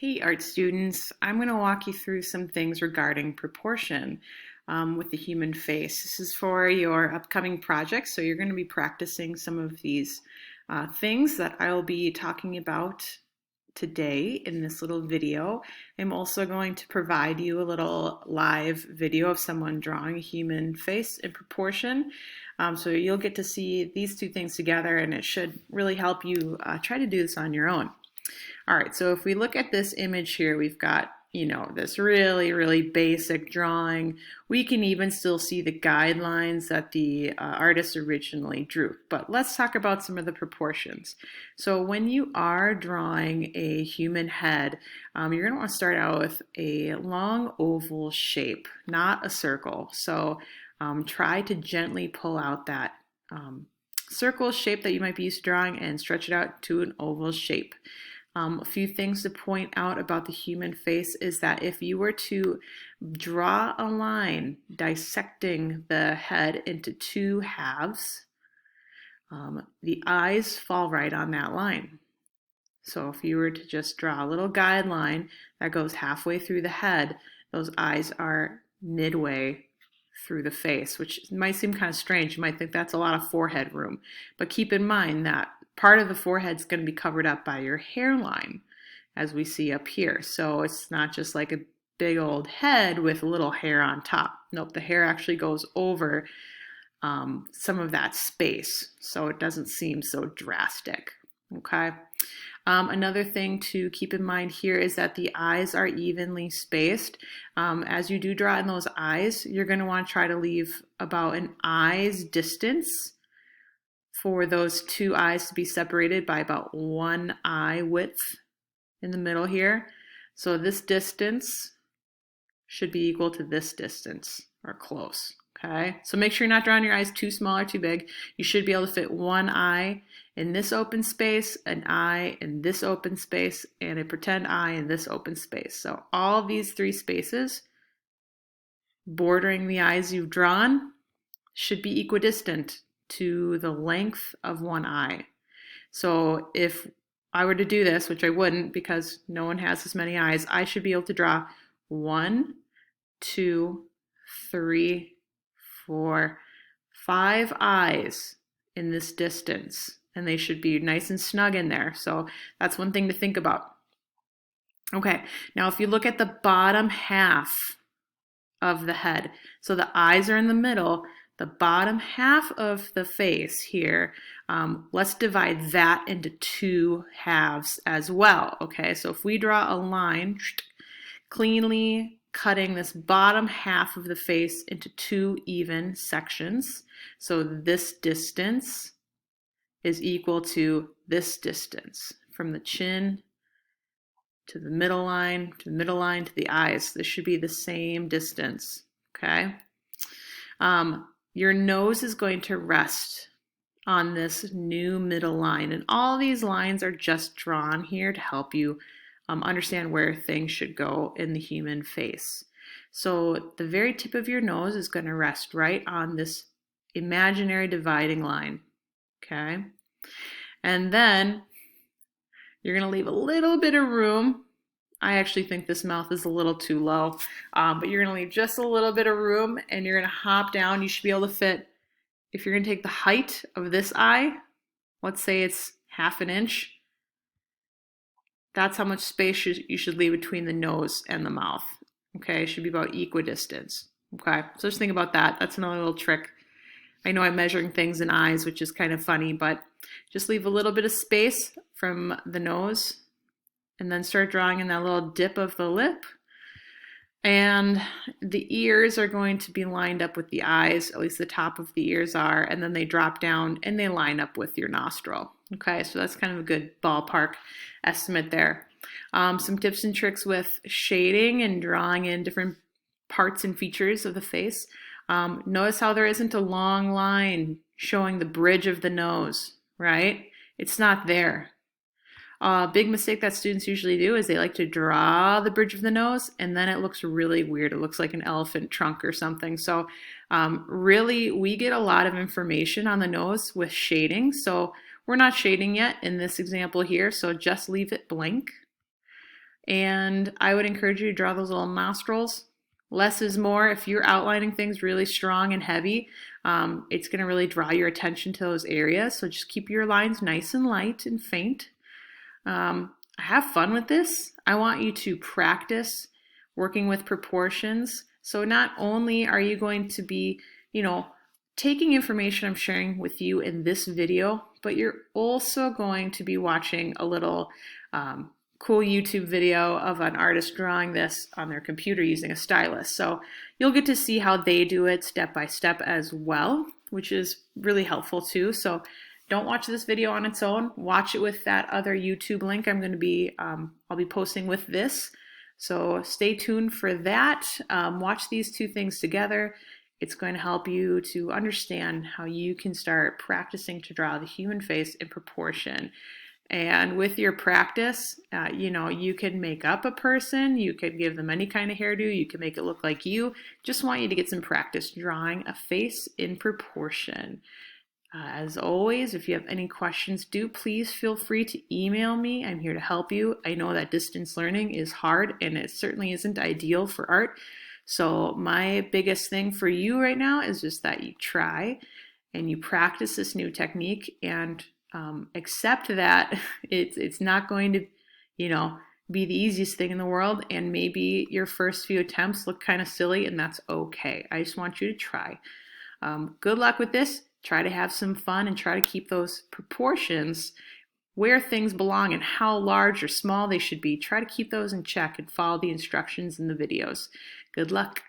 Hey, art students. I'm going to walk you through some things regarding proportion with the human face. This is for your upcoming project, so you're going to be practicing some of these things that I'll be talking about today in this little video. I'm also going to provide you a little live video of someone drawing a human face in proportion. So you'll get to see these two things together, and it should really help you try to do this on your own. All right, so if we look at this image here, we've got, this really basic drawing. We can even still see the guidelines that the artist originally drew. But let's talk about some of the proportions. So when you are drawing a human head, you're going to want to start out with a long oval shape, not a circle. So try to gently pull out that circle shape that you might be used to drawing and stretch it out to an oval shape. A few things to point out about the human face is that if you were to draw a line dissecting the head into two halves, the eyes fall right on that line. So if you were to just draw a little guideline that goes halfway through the head, those eyes are midway through the face, which might seem kind of strange. You might think that's a lot of forehead room, but keep in mind that part of the forehead is going to be covered up by your hairline, as we see up here. So it's not just like a big old head with a little hair on top. Nope, the hair actually goes over some of that space, so it doesn't seem so drastic. Okay. Another thing to keep in mind here is that the eyes are evenly spaced. As you do draw in those eyes, you're going to want to try to leave about an eye's distance for those two eyes to be separated by about one eye width in the middle here. So this distance should be equal to this distance, or close. Okay, so make sure you're not drawing your eyes too small or too big. You should be able to fit one eye in this open space, an eye in this open space, and a pretend eye in this open space. So all of these three spaces bordering the eyes you've drawn should be equidistant to the length of one eye. So if I were to do this, which I wouldn't because no one has as many eyes, I should be able to draw 1, 2, 3, 4, 5 eyes in this distance, and they should be nice and snug in there. So that's one thing to think about. Okay, now if you look at the bottom half of the head, so the eyes are in the middle, the bottom half of the face here, let's divide that into two halves as well. Okay, so if we draw a line, cleanly cutting this bottom half of the face into two even sections, so this distance is equal to this distance from the chin to the middle line, to the middle line, to the eyes. This should be the same distance, okay? Your nose is going to rest on this new middle line, and all these lines are just drawn here to help you understand where things should go in the human face. So the very tip of your nose is going to rest right on this imaginary dividing line, okay? And then you're going to leave a little bit of room. I actually think this mouth is a little too low, but you're going to leave just a little bit of room, and you're going to hop down. You should be able to fit, if you're going to take the height of this eye, let's say it's 1/2 inch, that's how much space you should leave between the nose and the mouth. Okay, it should be about equidistance. Okay, so just think about that. That's another little trick. I know I'm measuring things in eyes, which is kind of funny, but just leave a little bit of space from the nose and then start drawing in that little dip of the lip. And the ears are going to be lined up with the eyes, at least the top of the ears are, and then they drop down and they line up with your nostril. Okay, so that's kind of a good ballpark estimate there. Some tips and tricks with shading and drawing in different parts and features of the face. Notice how there isn't a long line showing the bridge of the nose, right? It's not there. A big mistake that students usually do is they like to draw the bridge of the nose, and then it looks really weird. It looks like an elephant trunk or something. So really, we get a lot of information on the nose with shading. So we're not shading yet in this example here, so just leave it blank. And I would encourage you to draw those little nostrils. Less is more. If you're outlining things really strong and heavy, it's going to really draw your attention to those areas. So just keep your lines nice and light and faint. Have fun with this. I want you to practice working with proportions. So not only are you going to be, taking information I'm sharing with you in this video, but you're also going to be watching a little cool YouTube video of an artist drawing this on their computer using a stylus. So you'll get to see how they do it step by step as well, which is really helpful too. So don't watch this video on its own. Watch it with that other YouTube link I'll be posting with this. So stay tuned for that. Watch these two things together. It's going to help you to understand how you can start practicing to draw the human face in proportion. And with your practice, you can make up a person, you could give them any kind of hairdo, you can make it look like you. Just want you to get some practice drawing a face in proportion. As always, if you have any questions, do please feel free to email me. I'm here to help you. I know that distance learning is hard and it certainly isn't ideal for art. So my biggest thing for you right now is just that you try and you practice this new technique and accept that it's not going to, be the easiest thing in the world, and maybe your first few attempts look kind of silly, and that's okay. I just want you to try. Good luck with this. Try to have some fun and try to keep those proportions where things belong and how large or small they should be. Try to keep those in check and follow the instructions in the videos. Good luck.